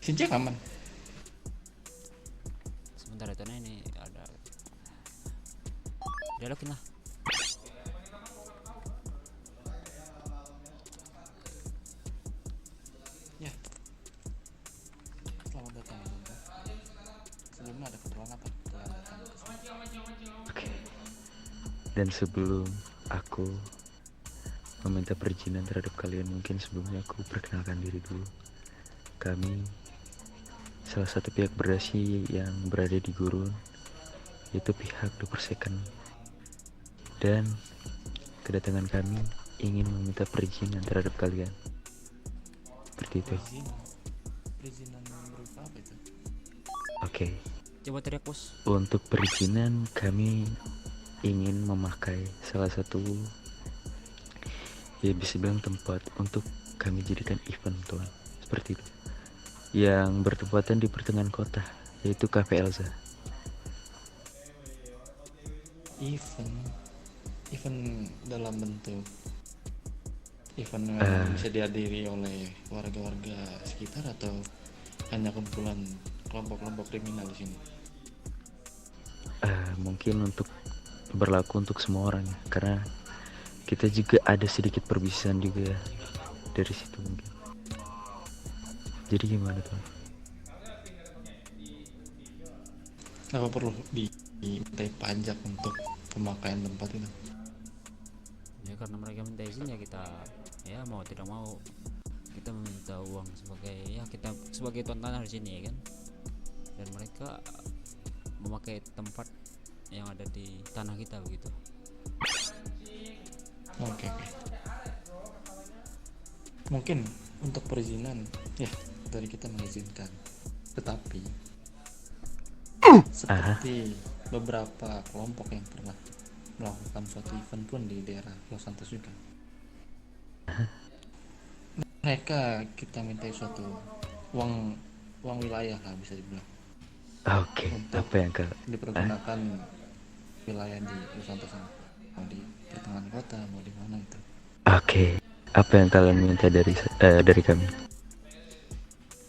Sinjak aman. Sebentar itu ini ada dialogin lah. Ya, selamat datang Bunda. Sebelumnya ada keperluan apa telah datang ke sini? Oke. Dan sebelum aku meminta perizinan terhadap kalian, mungkin sebelumnya aku perkenalkan diri dulu. Kami salah satu pihak berdasi yang berada di Gurun, yaitu pihak The Second. Dan kedatangan kami ingin meminta perizinan terhadap kalian. Seperti itu. Perizinan berupa apa itu? Oke. Coba teriak bos. Untuk perizinan kami ingin memakai salah satu, ya bisa bilang, tempat untuk kami jadikan event, tuan. Seperti itu. Yang bertempatan di pertengahan kota, yaitu Cafe Elsa. Event dalam bentuk event yang bisa dihadiri oleh warga-warga sekitar atau hanya kumpulan kelompok-kelompok kriminal di sini? Mungkin berlaku untuk semua orang ya, karena kita juga ada sedikit perpisahan juga ya dari situ mungkin. Jadi gimana tuh? Apa perlu dimintai pajak untuk pemakaian tempat itu? Ya karena mereka minta izin ya kita ya mau tidak mau kita meminta uang sebagai ya kita sebagai tuan tanah di sini ya kan. Dan mereka memakai tempat yang ada di tanah kita begitu. Oke. Mungkin untuk perizinan ya dari kita mengizinkan, tetapi seperti beberapa kelompok yang pernah melakukan suatu event pun di daerah Los Santos juga, mereka kita mintai suatu uang wilayah lah bisa dibilang, Oke, untuk apa yang kau? dipergunakan wilayah di Los Santos ini, mau di pertengahan kota mau di mana itu. Oke, apa yang kalian minta dari kami?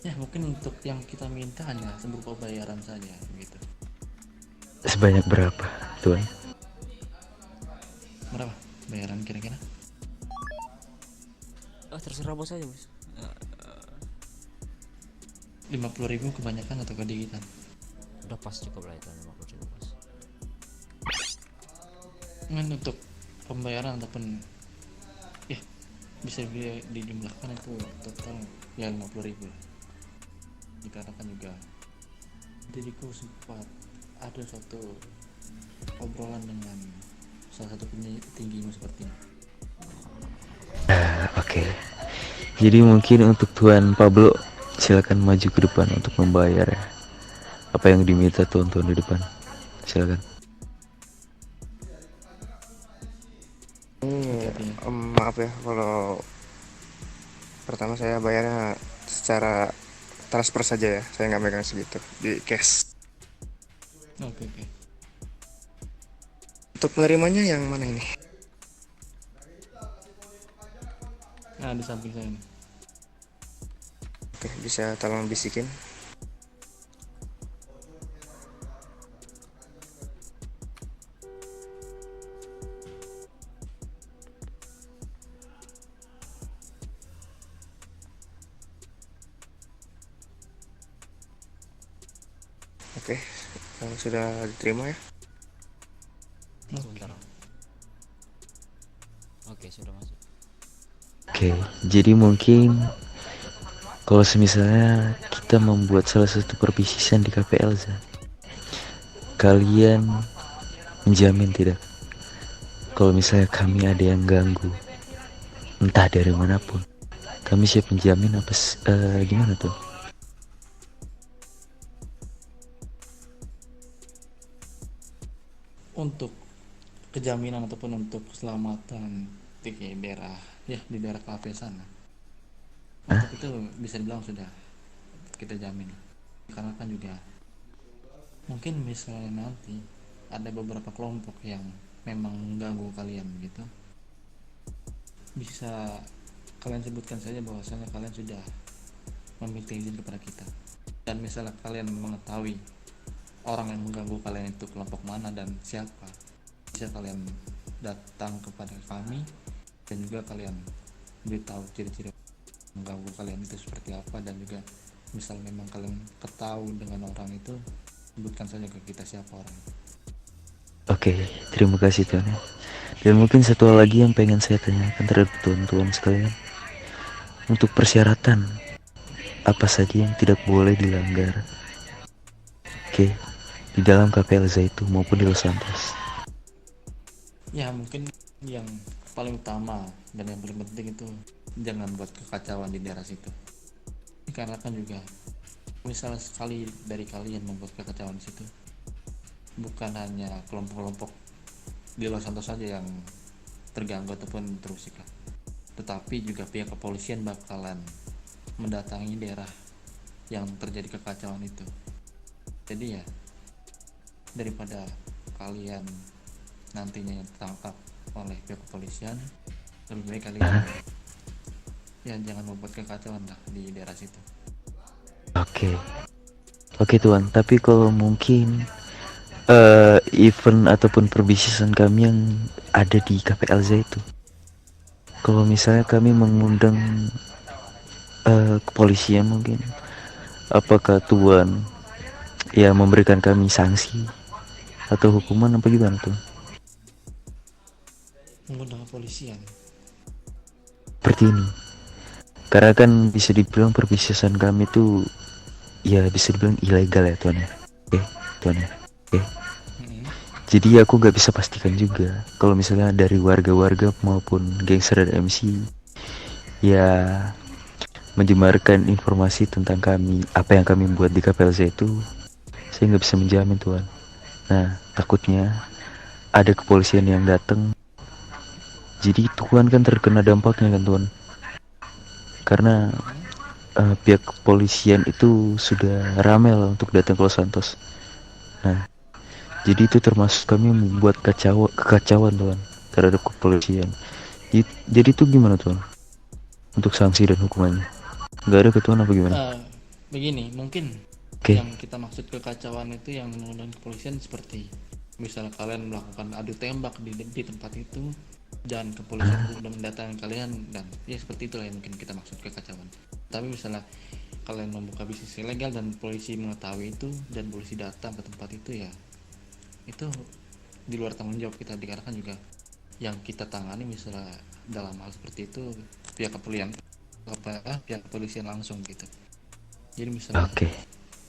Ya mungkin untuk yang kita minta hanya berupa bayaran saja gitu. Sebanyak berapa, tuan? Berapa bayaran kira-kira? Terserah bos aja bos. 50.000 kebanyakan atau kedikitan? Udah pas cukup lah itu 50 pas. Untuk pembayaran ataupun ya bisa dijumlahkan itu total ya 50.000 lah. Dikarenakan juga diriku sempat ada suatu obrolan dengan salah satu petinggimu seperti ini. Oke. Jadi mungkin untuk Tuan Pablo, silakan maju ke depan untuk membayar ya. Apa yang diminta tuan-tuan di depan? Silakan. Maaf ya kalau pertama saya bayarnya secara transfer saja ya, saya nggak megang segitu di cash. Oke. Untuk penerimanya yang mana ini? Nah di samping saya nih. Oke, bisa tolong bisikin. Oke, sudah diterima ya. Sebentar. Oke, sudah masuk. Oke, jadi mungkin kalau misalnya kita membuat salah satu perbisnisan di Cafe Elsa, kalian menjamin tidak? Kalau misalnya kami ada yang ganggu, entah dari manapun, kami siap menjamin apa gimana tuh? Untuk kejaminan ataupun untuk keselamatan di daerah ya di daerah kafe sana, untuk itu bisa dibilang sudah kita jamin, karena kan juga mungkin misalnya nanti ada beberapa kelompok yang memang mengganggu kalian gitu, bisa kalian sebutkan saja bahwasanya kalian sudah meminta izin kepada kita. Dan misalnya kalian mengetahui orang yang mengganggu kalian itu kelompok mana dan siapa, bisa kalian datang kepada kami dan juga kalian beritahu ciri-ciri mengganggu kalian itu seperti apa. Dan juga misal memang kalian ketahui dengan orang itu, sebutkan saja ke kita siapa orang. Oke, terima kasih Tuan. Dan mungkin satu hal lagi yang pengen saya tanyakan terhadap tuan-tuan sekalian. Untuk persyaratan, apa saja yang tidak boleh dilanggar? Oke, di dalam KPL Zaitu maupun di Los Santos. Ya mungkin yang paling utama dan yang paling penting itu jangan buat kekacauan di daerah situ. Karena kan juga misalnya sekali dari kalian membuat kekacauan di situ, bukan hanya kelompok-kelompok di Los Santos saja yang terganggu ataupun terusik lah, tetapi juga pihak kepolisian bakalan mendatangi daerah yang terjadi kekacauan itu. Jadi ya daripada kalian nantinya yang tertangkap oleh pihak kepolisian, lebih baik kalian ya jangan membuat kekacauan lah di daerah situ. Oke Tuan, tapi kalau mungkin event ataupun perbisnisan kami yang ada di KPLZ itu, kalau misalnya kami mengundang kepolisian mungkin, apakah Tuan ya memberikan kami sanksi atau hukuman apa gimana Tuan? Mengundang kepolisian Seperti ini, karena kan bisa dibilang perbisnisan kami tuh ya bisa dibilang ilegal ya Tuan ya. Tuan ya. Jadi aku gak bisa pastikan juga kalau misalnya dari warga-warga maupun gangster dan MC ya menyebarkan informasi tentang kami, apa yang kami buat di KPLZ itu, saya nggak bisa menjamin Tuan. Nah takutnya ada kepolisian yang datang, jadi Tuan kan terkena dampaknya kan Tuan, karena pihak kepolisian itu sudah ramai lah untuk datang ke Los Santos. Nah jadi itu termasuk kami membuat kekacauan Tuan terhadap kepolisian. Jadi itu gimana Tuan untuk sanksi dan hukumannya? Nggak ada ke Tuan apa gimana? begini, mungkin Oke. yang kita maksud kekacauan itu yang mengundang kepolisian seperti misalnya kalian melakukan adu tembak di tempat itu dan kepolisian sudah mendatangi kalian, dan ya seperti itulah yang mungkin kita maksud kekacauan. Tapi misalnya kalian membuka bisnis ilegal dan polisi mengetahui itu dan polisi datang ke tempat itu, ya itu di luar tanggung jawab kita, dikarenakan juga yang kita tangani misalnya dalam hal seperti itu pihak kepolisian langsung gitu. Jadi misalnya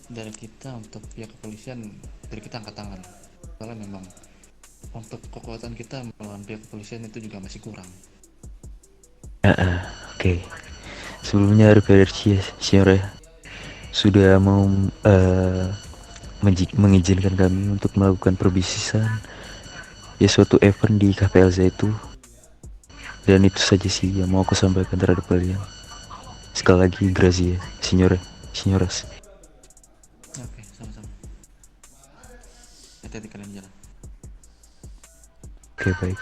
dari kita untuk pihak kepolisian, dari kita angkat tangan, soalnya memang untuk kekuatan kita melawan pihak kepolisian itu juga masih kurang. Oke. Sebelumnya RPRC Senior ya sudah mau mengizinkan kami untuk melakukan perbisnisan ya suatu event di KPLZ itu, dan itu saja sih yang mau aku sampaikan terhadap kalian. Sekali lagi grazie Senior, Senioras. Oke, sama-sama. Hati-hati kalian jalan. Oke, baik.